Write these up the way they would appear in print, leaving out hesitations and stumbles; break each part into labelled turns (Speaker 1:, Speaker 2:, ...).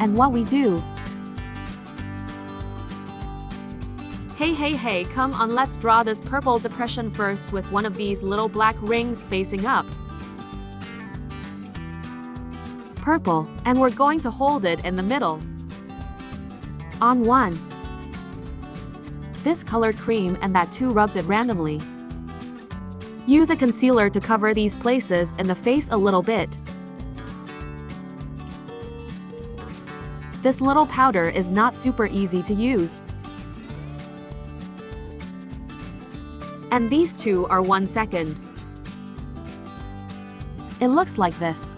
Speaker 1: and what we do. Hey, come on, let's draw this purple depression first with one of these little black rings facing up. Purple, and we're going to hold it in the middle. On one. This colored cream and that too rubbed it randomly. Use a concealer to cover these places in the face a little bit. This little powder is not super easy to use. And these two are 1 second. It looks like this.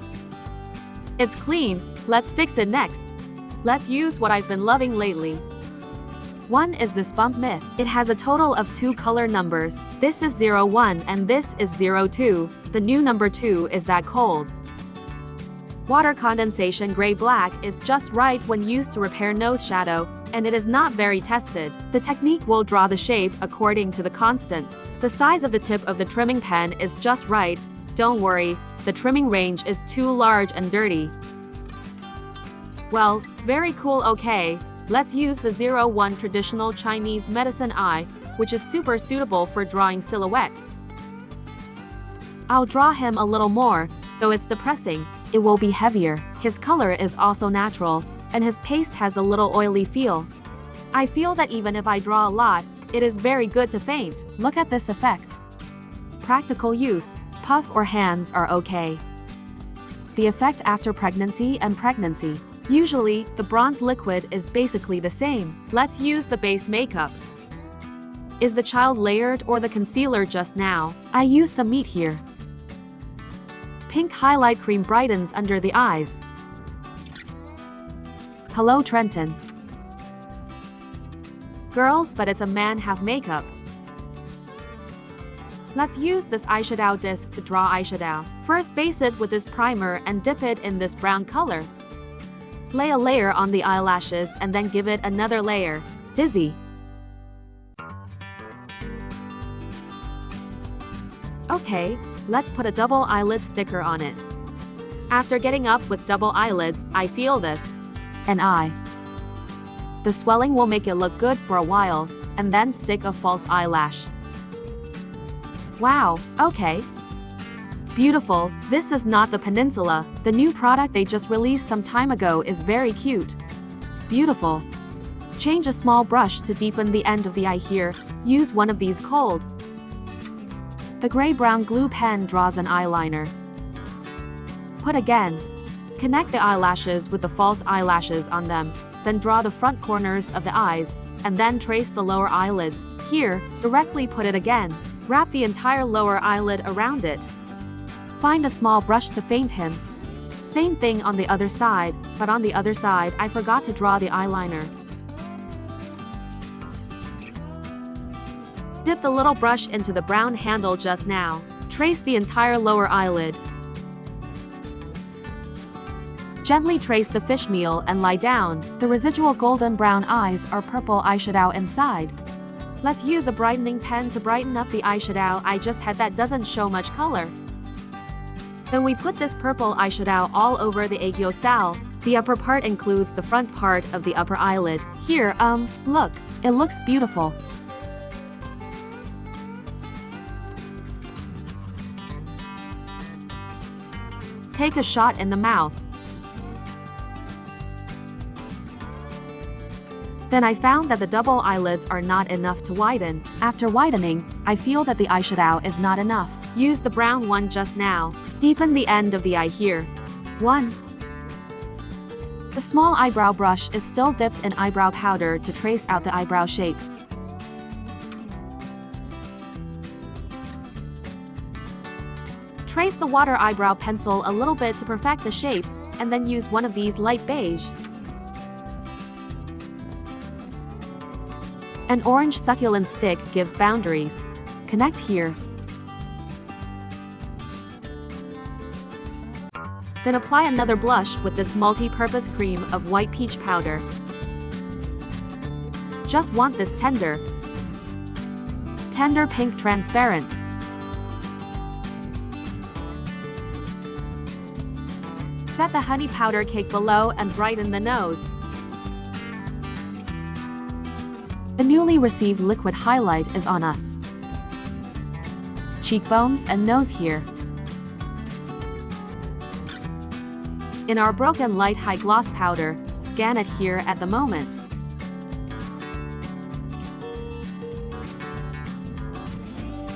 Speaker 1: It's clean, let's fix it next. Let's use what I've been loving lately. One is this bump myth. It has a total of 2 color numbers. This is 01 and this is 02. The new number 2 is that cold. Water condensation gray black is just right when used to repair nose shadow, and it is not very tested. The technique will draw the shape according to the constant. The size of the tip of the trimming pen is just right. Don't worry, the trimming range is too large and dirty. Well, very cool. Okay, let's use the 01 traditional Chinese medicine eye, which is super suitable for drawing silhouette. I'll draw him a little more, so it's depressing. It will be heavier. His color is also natural, and his paste has a little oily feel. I feel that even if I draw a lot, it is very good to faint. Look at this effect. Practical use, puff or hands are okay. The effect after pregnancy and pregnancy. Usually, the bronze liquid is basically the same. Let's use the base makeup. Is the child layered or the concealer just now? I used a meat here. Pink highlight cream brightens under the eyes. Hello Trenton. Girls, but it's a man have makeup. Let's use this eyeshadow disc to draw eyeshadow. First base it with this primer and dip it in this brown color. Lay a layer on the eyelashes and then give it another layer. Dizzy. Okay, let's put a double eyelid sticker on it. After getting up with double eyelids, I feel this. An eye. The swelling will make it look good for a while, and then stick a false eyelash. Wow, okay. Beautiful. This is not the Peninsula. The new product they just released some time ago is very cute. Beautiful. Change a small brush to deepen the end of the eye here. Use one of these cold. The gray-brown glue pen draws an eyeliner. Put again. Connect the eyelashes with the false eyelashes on them, then draw the front corners of the eyes, and then trace the lower eyelids. Here, directly put it again. Wrap the entire lower eyelid around it. Find a small brush to faint him. Same thing on the other side, but on the other side I forgot to draw the eyeliner. Dip the little brush into the brown handle just now. Trace the entire lower eyelid. Gently trace the fishmeal and lie down. The residual golden brown eyes are purple eyeshadow inside. Let's use a brightening pen to brighten up the eyeshadow I just had that doesn't show much color. Then we put this purple eyeshadow all over the aegyo sal. The upper part includes the front part of the upper eyelid. Here, look, it looks beautiful. Take a shot in the mouth. Then I found that the double eyelids are not enough to widen. After widening, I feel that the eyeshadow is not enough. Use the brown one just now. Deepen the end of the eye here. 1. The small eyebrow brush is still dipped in eyebrow powder to trace out the eyebrow shape. Trace the water eyebrow pencil a little bit to perfect the shape, and then use one of these light beige. An orange succulent stick gives boundaries. Connect here. Then apply another blush with this multi-purpose cream of white peach powder. Just want this tender pink transparent. Set the honey powder cake below and brighten the nose. The newly received liquid highlight is on us. Cheekbones and nose here. In our broken light high gloss powder, scan it here at the moment.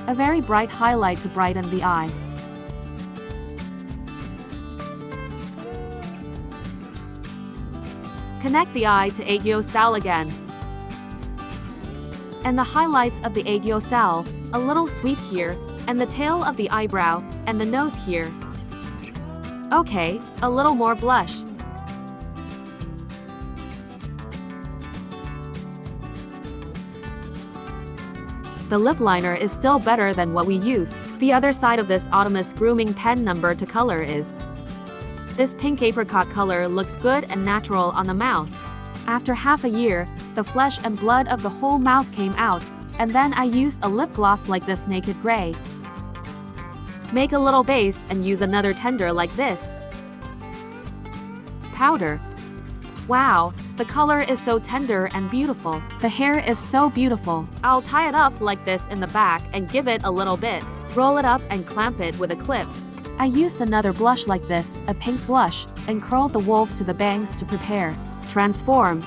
Speaker 1: A very bright highlight to brighten the eye. Connect the eye to eyeshadow again. And the highlights of the eyeshadow, a little sweep here, and the tail of the eyebrow, and the nose here. Okay, a little more blush. The lip liner is still better than what we used. The other side of this Autumn's grooming pen number to color is. This pink apricot color looks good and natural on the mouth. After half a year, the flesh and blood of the whole mouth came out, and then I used a lip gloss like this naked gray. Make a little base and use another tender like this. Powder. Wow, the color is so tender and beautiful. The hair is so beautiful. I'll tie it up like this in the back and give it a little bit. Roll it up and clamp it with a clip. I used another blush like this, a pink blush, and curled the wolf to the bangs to prepare. Transform.